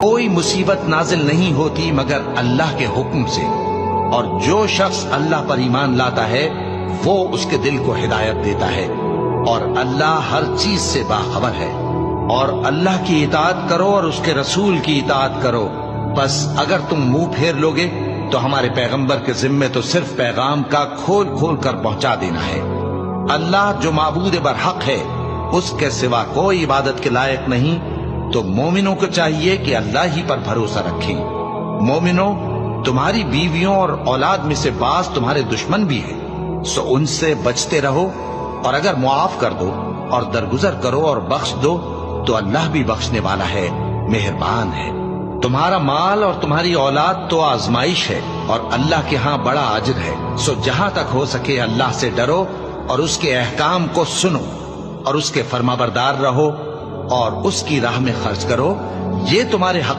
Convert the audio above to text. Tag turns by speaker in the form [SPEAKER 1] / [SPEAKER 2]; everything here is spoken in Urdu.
[SPEAKER 1] کوئی مصیبت نازل نہیں ہوتی مگر اللہ کے حکم سے، اور جو شخص اللہ پر ایمان لاتا ہے وہ اس کے دل کو ہدایت دیتا ہے، اور اللہ ہر چیز سے باخبر ہے۔ اور اللہ کی اطاعت کرو اور اس کے رسول کی اطاعت کرو، بس اگر تم منہ پھیر لوگے تو ہمارے پیغمبر کے ذمے تو صرف پیغام کا کھول کھول کر پہنچا دینا ہے۔ اللہ جو معبود برحق ہے، اس کے سوا کوئی عبادت کے لائق نہیں، تو مومنوں کو چاہیے کہ اللہ ہی پر بھروسہ رکھیں۔ مومنوں، تمہاری بیویوں اور اولاد میں سے بعض تمہارے دشمن بھی ہیں، سو ان سے بچتے رہو، اور اگر معاف کر دو اور درگزر کرو اور بخش دو تو اللہ بھی بخشنے والا ہے، مہربان ہے۔ تمہارا مال اور تمہاری اولاد تو آزمائش ہے، اور اللہ کے ہاں بڑا اجر ہے، سو جہاں تک ہو سکے اللہ سے ڈرو اور اس کے احکام کو سنو اور اس کے فرمانبردار رہو اور اس کی راہ میں خرچ کرو، یہ تمہارے حق